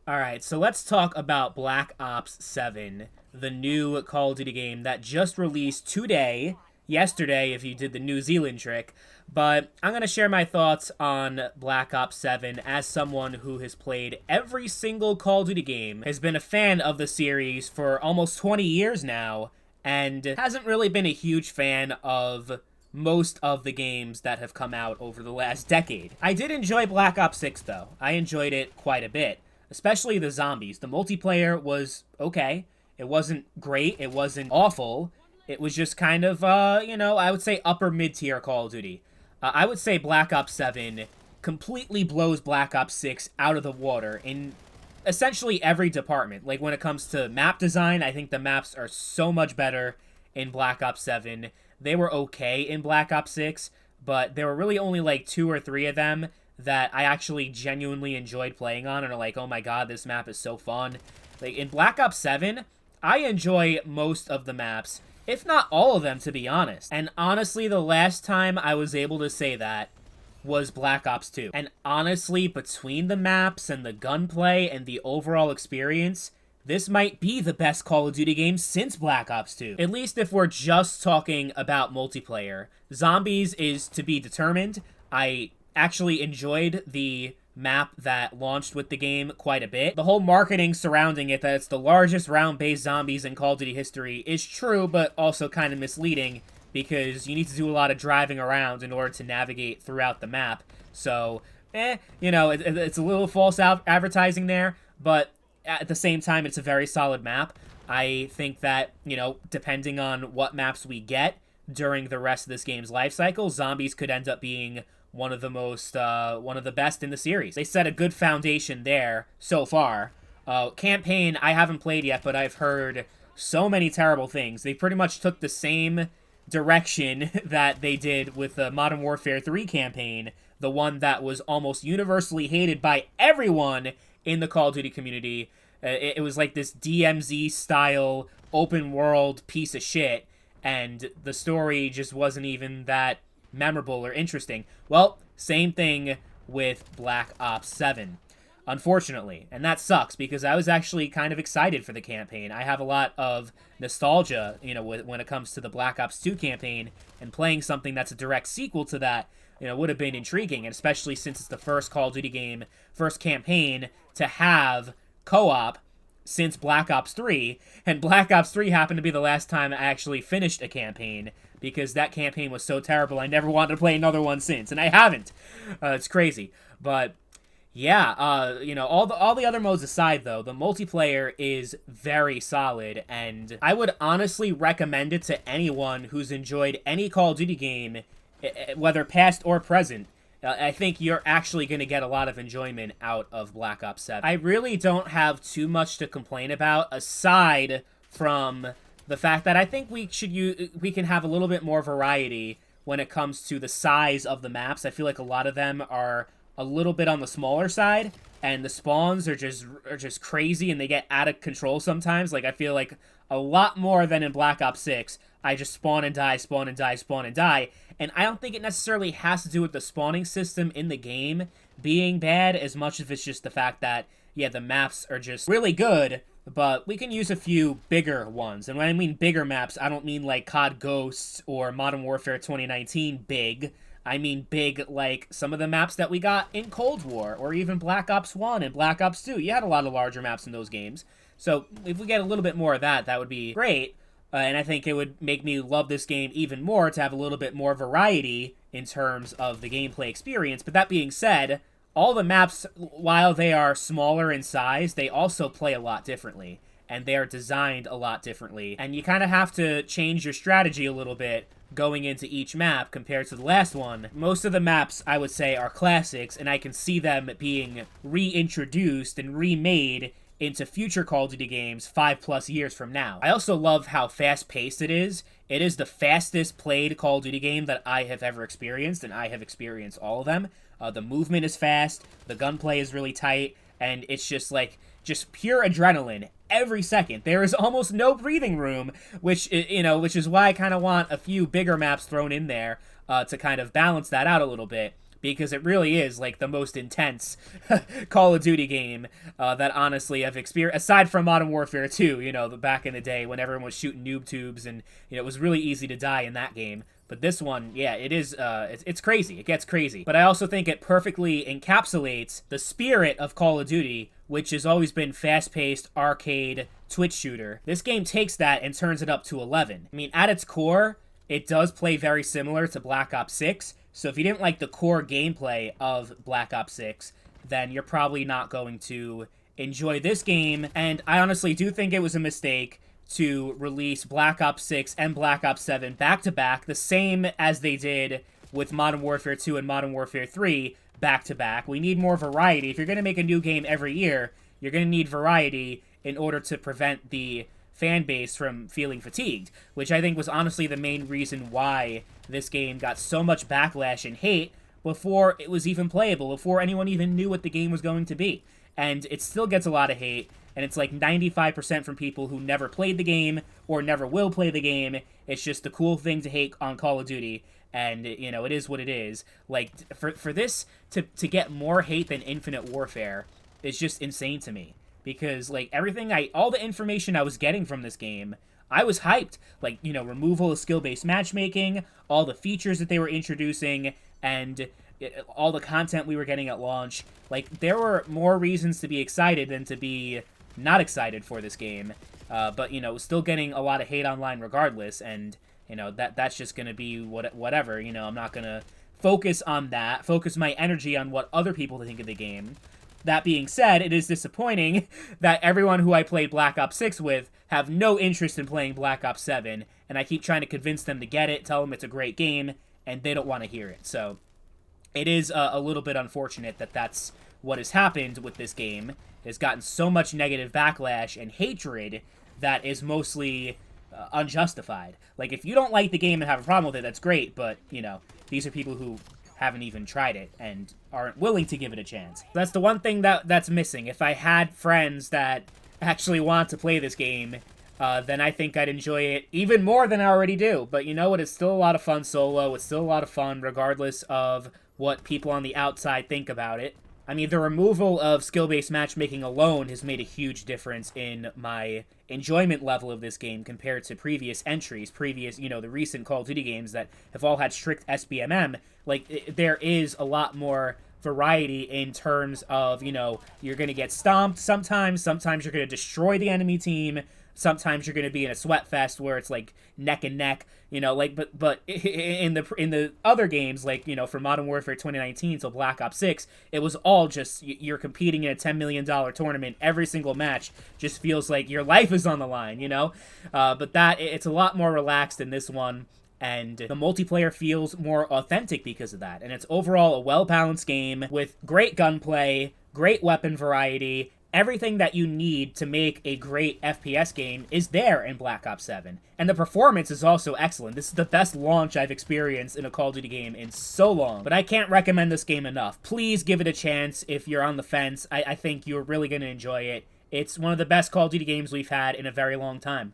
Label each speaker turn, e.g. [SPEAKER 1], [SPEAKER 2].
[SPEAKER 1] Alright, so let's talk about Black Ops 7, the new Call of Duty game that just released today, yesterday if you did the New Zealand trick, but I'm going to share my thoughts on Black Ops 7 as someone who has played every single Call of Duty game, has been a fan of the series for almost 20 years now, and hasn't really been a huge fan of most of the games that have come out over the last decade. I did enjoy Black Ops 6, though. I enjoyed it quite a bit. Especially the zombies. The multiplayer was okay. It wasn't great. It wasn't awful. It was just kind of, I would say upper mid-tier Call of Duty. I would say Black Ops 7 completely blows Black Ops 6 out of the water in essentially every department. Like, when it comes to map design, I think the maps are so much better in Black Ops 7. They were okay in Black Ops 6, but there were really only, like, 2 or 3 of them that I actually genuinely enjoyed playing on and are like, oh my god, this map is so fun. Like, in Black Ops 7, I enjoy most of the maps, if not all of them, to be honest. And honestly, the last time I was able to say that was Black Ops 2. And honestly, between the maps and the gunplay and the overall experience, this might be the best Call of Duty game since Black Ops 2. At least if we're just talking about multiplayer. Zombies is to be determined. I actually enjoyed the map that launched with the game quite a bit. The whole marketing surrounding it, that it's the largest round-based zombies in Call of Duty history, is true, but also kind of misleading, because you need to do a lot of driving around in order to navigate throughout the map. So, it's a little false advertising there, but at the same time, it's a very solid map. I think that, depending on what maps we get during the rest of this game's life cycle, zombies could end up being one of the best in the series. They set a good foundation there so far. Campaign, I haven't played yet, but I've heard so many terrible things. They pretty much took the same direction that they did with the Modern Warfare 3 campaign, the one that was almost universally hated by everyone in the Call of Duty community. It was like this DMZ-style open-world piece of shit, and the story just wasn't even that memorable or interesting. Well, same thing with Black Ops 7, unfortunately. And that sucks, because I was actually kind of excited for the campaign. I have a lot of nostalgia, when it comes to the Black Ops 2 campaign, and playing something that's a direct sequel to that, would have been intriguing, and especially since it's the first Call of Duty game, first campaign, to have co-op since Black Ops 3, and Black Ops 3 happened to be the last time I actually finished a campaign, because that campaign was so terrible, I never wanted to play another one since, and I haven't. It's crazy. But, yeah, all the other modes aside, though, the multiplayer is very solid, and I would honestly recommend it to anyone who's enjoyed any Call of Duty game, whether past or present. I think you're actually going to get a lot of enjoyment out of Black Ops 7. I really don't have too much to complain about, aside from the fact that I think we can have a little bit more variety when it comes to the size of the maps. I feel like a lot of them are a little bit on the smaller side, and the spawns are just crazy, and they get out of control sometimes. Like, I feel like a lot more than in Black Ops 6, I just spawn and die, spawn and die, spawn and die. And I don't think it necessarily has to do with the spawning system in the game being bad, as much as it's just the fact that, yeah, the maps are just really good, but we can use a few bigger ones. And when I mean bigger maps, I don't mean like COD Ghosts or Modern Warfare 2019 big. I mean big like some of the maps that we got in Cold War, or even Black Ops 1 and Black Ops 2. You had a lot of larger maps in those games. So if we get a little bit more of that, that would be great. And I think it would make me love this game even more to have a little bit more variety in terms of the gameplay experience. But that being said, all the maps, while they are smaller in size, they also play a lot differently. And they are designed a lot differently. And you kind of have to change your strategy a little bit going into each map compared to the last one. Most of the maps, I would say, are classics, and I can see them being reintroduced and remade into future Call of Duty games 5+ years from now. I also love how fast-paced it is. It is the fastest played Call of Duty game that I have ever experienced, and I have experienced all of them. The movement is fast, the gunplay is really tight, and it's just pure adrenaline every second. There is almost no breathing room, which is why I kind of want a few bigger maps thrown in there to kind of balance that out a little bit. because it really is like the most intense Call of Duty game that honestly I've experienced, aside from Modern Warfare 2, the back in the day when everyone was shooting noob tubes and, it was really easy to die in that game. But this one, yeah, it is, it's crazy. It gets crazy. But I also think it perfectly encapsulates the spirit of Call of Duty, which has always been fast-paced, arcade, twitch shooter. This game takes that and turns it up to 11. I mean, at its core, it does play very similar to Black Ops 6, so if you didn't like the core gameplay of Black Ops 6, then you're probably not going to enjoy this game, and I honestly do think it was a mistake to release Black Ops 6 and Black Ops 7 back-to-back, the same as they did with Modern Warfare 2 and Modern Warfare 3 back-to-back. We need more variety. If you're going to make a new game every year, you're going to need variety in order to prevent the fan base from feeling fatigued, which I think was honestly the main reason why this game got so much backlash and hate before it was even playable, before anyone even knew what the game was going to be. And it still gets a lot of hate, and it's like 95% from people who never played the game or never will play the game. It's just the cool thing to hate on Call of Duty, and, it is what it is. Like, for this to get more hate than Infinite Warfare is just insane to me. Because, like, all the information I was getting from this game, I was hyped. Like, removal of skill-based matchmaking, all the features that they were introducing, and all the content we were getting at launch. Like, there were more reasons to be excited than to be not excited for this game. But, still getting a lot of hate online regardless, and, that's just gonna be whatever. I'm not gonna focus on that, focus my energy on what other people think of the game. That being said, it is disappointing that everyone who I played Black Ops 6 with have no interest in playing Black Ops 7, and I keep trying to convince them to get it, tell them it's a great game, and they don't want to hear it. So it is a little bit unfortunate that that's what has happened with this game. It's gotten so much negative backlash and hatred that is mostly unjustified. Like, if you don't like the game and have a problem with it, that's great, but, these are people who haven't even tried it and aren't willing to give it a chance. That's the one thing that's missing. If I had friends that actually want to play this game, then I think I'd enjoy it even more than I already do. But you know what? It's still a lot of fun solo. It's still a lot of fun regardless of what people on the outside think about it. I mean, the removal of skill-based matchmaking alone has made a huge difference in my enjoyment level of this game compared to previous entries, the recent Call of Duty games that have all had strict SBMM. Like, there is a lot more variety in terms of, you're going to get stomped sometimes you're going to destroy the enemy team, sometimes you're going to be in a sweat fest where it's like neck and neck, but in the other games, like, from Modern Warfare 2019 to Black Ops 6, it was all just, you're competing in a $10 million tournament. Every single match just feels like your life is on the line, but it's a lot more relaxed in this one, and the multiplayer feels more authentic because of that. And it's overall a well-balanced game with great gunplay, great weapon variety. Everything that you need to make a great FPS game is there in Black Ops 7. And the performance is also excellent. This is the best launch I've experienced in a Call of Duty game in so long. But I can't recommend this game enough. Please give it a chance if you're on the fence. I think you're really going to enjoy it. It's one of the best Call of Duty games we've had in a very long time.